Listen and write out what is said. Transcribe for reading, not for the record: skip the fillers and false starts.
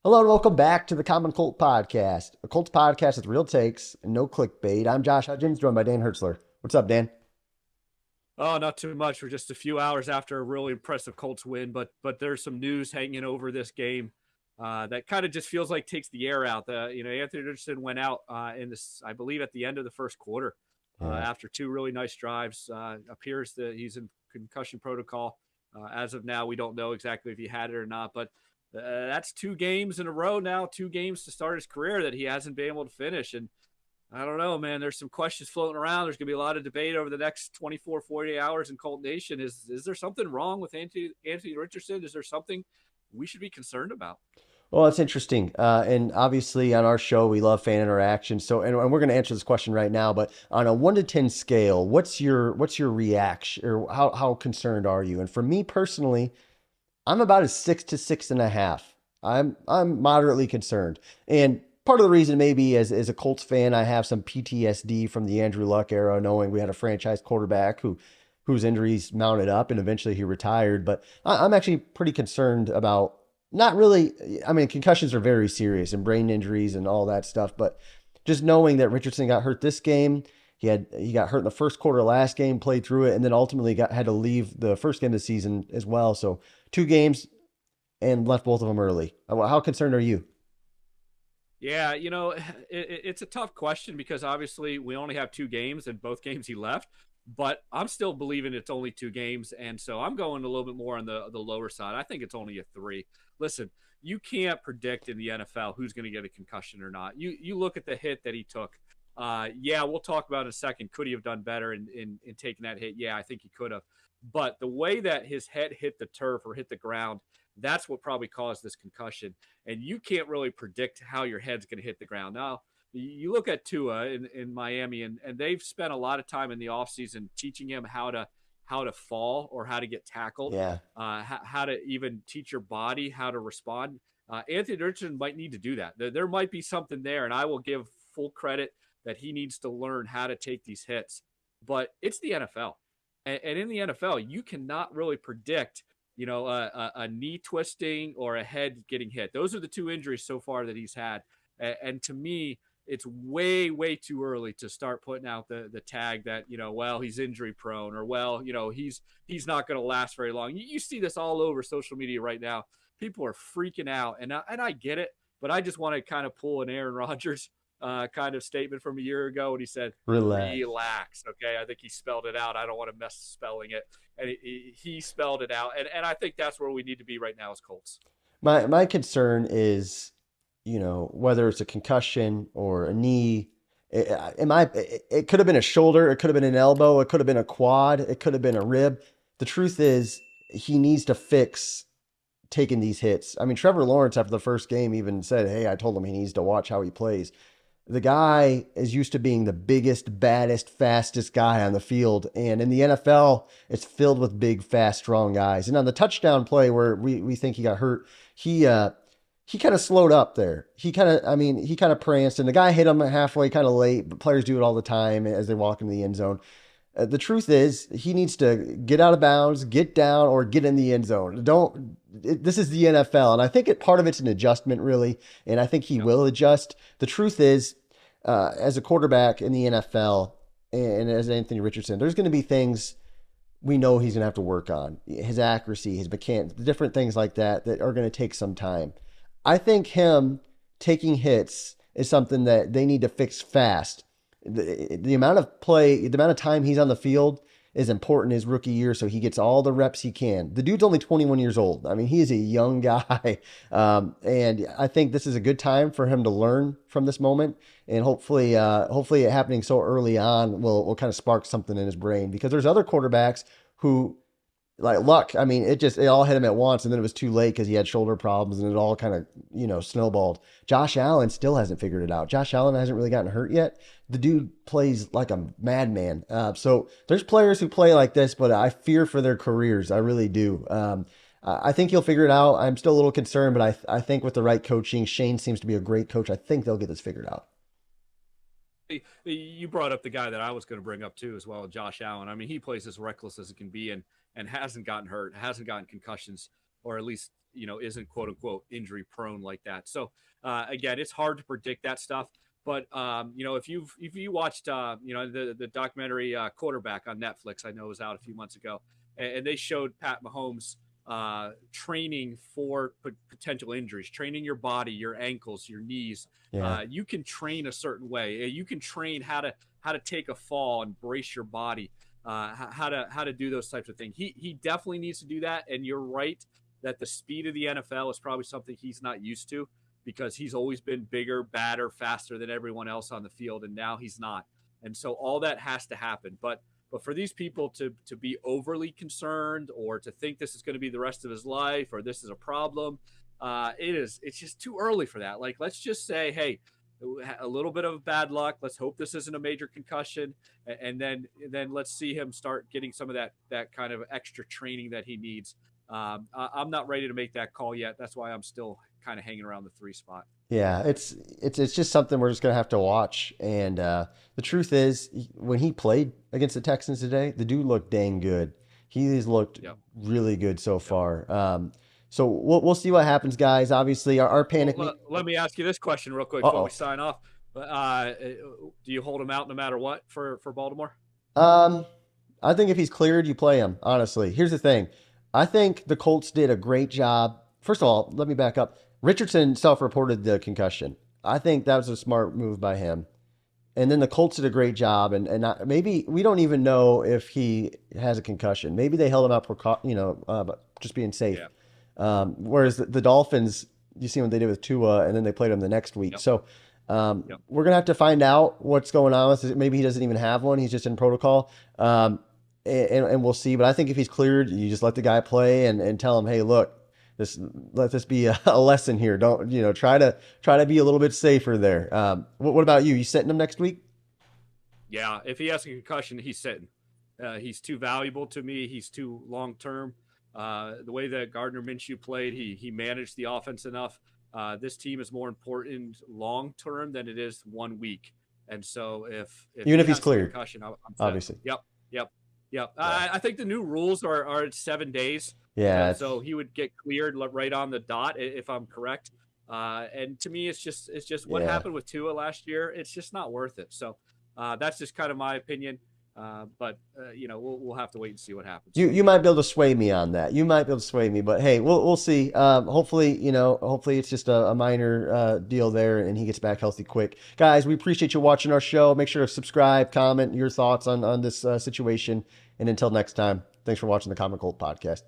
Hello and welcome back to the Common Colt Podcast, a Colts podcast with real takes and no clickbait. I'm Josh Hudgens, joined by Dan Hertzler. What's up, Dan? Oh, not too much. We're just a few hours after a really impressive Colts win, but there's some news hanging over this game that kind of just feels like takes the air out. Anthony Richardson went out in this, I believe, at the end of the first quarter Yeah. after two really nice drives. Appears that he's in concussion protocol. As of now, we don't know exactly if he had it or not, but that's two games in a row now, two games to start his career that he hasn't been able to finish. And I don't know, man. There's some questions floating around. There's going to be a lot of debate over the next 24, 48 hours in Colt Nation. Is there something wrong with Anthony Richardson? Is there something we should be concerned about? Well, it's interesting. And obviously on our show, we love fan interaction. And we're going to answer this question right now, but on a 1 to 10 scale, what's your reaction or how concerned are you? And for me personally, I'm about a 6 to 6.5. I'm moderately concerned. And part of the reason maybe as a Colts fan, I have some PTSD from the Andrew Luck era, knowing we had a franchise quarterback whose injuries mounted up and eventually he retired. But I'm actually pretty concerned about not really. I mean, concussions are very serious and brain injuries and all that stuff. But just knowing that Richardson got hurt this game, he got hurt in the first quarter last game, played through it, and then ultimately had to leave the first game of the season as well. So 2 games and left both of them early. How concerned are you? Yeah, it's a tough question because obviously we only have two games and both games he left. But I'm still believing it's only two games, and so I'm going a little bit more on the lower side. I think it's only a three. Listen, you can't predict in the NFL who's going to get a concussion or not. You look at the hit that he took. Yeah, we'll talk about in a second. Could he have done better in taking that hit? Yeah, I think he could have. But the way that his head hit the turf or hit the ground, that's what probably caused this concussion. And you can't really predict how your head's going to hit the ground. Now, you look at Tua in Miami, and they've spent a lot of time in the offseason teaching him how to fall or how to get tackled, Yeah. how to even teach your body how to respond. Anthony Richardson might need to do that. There might be something there, and I will give full credit that he needs to learn how to take these hits. But it's the NFL, and in the NFL, you cannot really predict, a knee twisting or a head getting hit. Those are the two injuries so far that he's had, and to me, it's way, way too early to start putting out the tag that, well, he's injury prone, or, well, he's not going to last very long. You see this all over social media right now. People are freaking out, and I get it, but I just want to kind of pull an Aaron Rodgers kind of statement from a year ago when he said, Relax. relax. Okay. I think he spelled it out. I don't want to mess spelling it. And he spelled it out. And I think that's where we need to be right now as Colts. My concern is, whether it's a concussion or a knee. It could have been a shoulder, it could have been an elbow, it could have been a quad, it could have been a rib. The truth is, he needs to fix taking these hits. I mean, Trevor Lawrence after the first game even said, "Hey, I told him he needs to watch how he plays." The guy is used to being the biggest, baddest, fastest guy on the field. And in the NFL, it's filled with big, fast, strong guys. And on the touchdown play where we think he got hurt, he kind of slowed up there. He kind of pranced, and the guy hit him halfway kind of late, but players do it all the time as they walk into the end zone. The truth is, he needs to get out of bounds, get down, or get in the end zone. This is the NFL, and I think part of it's an adjustment, really, and I think he Yep. will adjust. The truth is, as a quarterback in the NFL and as Anthony Richardson, there's going to be things we know he's going to have to work on. His accuracy, his mechanics, different things like that are going to take some time. I think him taking hits is something that they need to fix fast. The amount of play, the amount of time he's on the field is important his rookie year, so he gets all the reps he can. The dude's only 21 years old. I mean, he is a young guy, and I think this is a good time for him to learn from this moment. And hopefully, it happening so early on will kind of spark something in his brain, because there's other quarterbacks who, like Luck, I mean, it all hit him at once, and then it was too late because he had shoulder problems, and it all kind of snowballed. Josh Allen still hasn't figured it out. Josh Allen hasn't really gotten hurt yet. The dude plays like a madman. So there's players who play like this, but I fear for their careers. I really do. I think he'll figure it out. I'm still a little concerned, but I think with the right coaching, Shane seems to be a great coach. I think they'll get this figured out. You brought up the guy that I was going to bring up too, as well, Josh Allen. I mean, he plays as reckless as it can be, and hasn't gotten hurt, hasn't gotten concussions, or at least isn't quote unquote injury prone like that. So again, it's hard to predict that stuff. But if you watched the documentary Quarterback on Netflix, I know it was out a few months ago, and they showed Pat Mahomes training for potential injuries, training your body, your ankles, your knees. Yeah. You can train a certain way. You can train how to take a fall and brace your body, how to do those types of things. He definitely needs to do that. And you're right that the speed of the NFL is probably something he's not used to, because he's always been bigger, badder, faster than everyone else on the field, and now he's not. And so all that has to happen. But for these people to be overly concerned, or to think this is going to be the rest of his life, or this is a problem, it's just too early for that. Like, let's just say, hey, a little bit of bad luck. Let's hope this isn't a major concussion, and then let's see him start getting some of that kind of extra training that he needs. I'm not ready to make that call yet. That's why I'm still kind of hanging around the 3 spot. Yeah, it's just something we're just gonna have to watch. And the truth is, when he played against the Texans today, the dude looked dang good. He's looked really good so far. So we'll see what happens, guys. Obviously, our panic. Well, let me ask you this question real quick before we sign off. Do you hold him out no matter what for Baltimore? I think if he's cleared, you play him. Honestly, here's the thing. I think the Colts did a great job. First of all, let me back up. Richardson self-reported the concussion. I think that was a smart move by him. And then the Colts did a great job. And maybe we don't even know if he has a concussion. Maybe they held him out for, just being safe. Yeah. Whereas the Dolphins, you see what they did with Tua, and then they played him the next week. Yep. So we're going to have to find out what's going on with it. Maybe he doesn't even have one. He's just in protocol. And we'll see. But I think if he's cleared, you just let the guy play and tell him, hey, look, let this be a lesson here. Don't, try to be a little bit safer there. What about you? You sitting him next week? Yeah. If he has a concussion, he's sitting. He's too valuable to me. He's too long-term. The way that Gardner Minshew played, he managed the offense enough. This team is more important long-term than it is 1 week. And so if even if he's cleared, concussion, I'm obviously. Yep. I think the new rules are 7 days. Yeah. So he would get cleared right on the dot, if I'm correct. And to me, it's just what happened with Tua last year. It's just not worth it. So that's just kind of my opinion. But we'll have to wait and see what happens. You might be able to sway me on that. You might be able to sway me, but hey, we'll see. Hopefully it's just a minor deal there, and he gets back healthy quick. Guys, we appreciate you watching our show. Make sure to subscribe, comment your thoughts on this situation, and until next time, thanks for watching the Common Cold Podcast.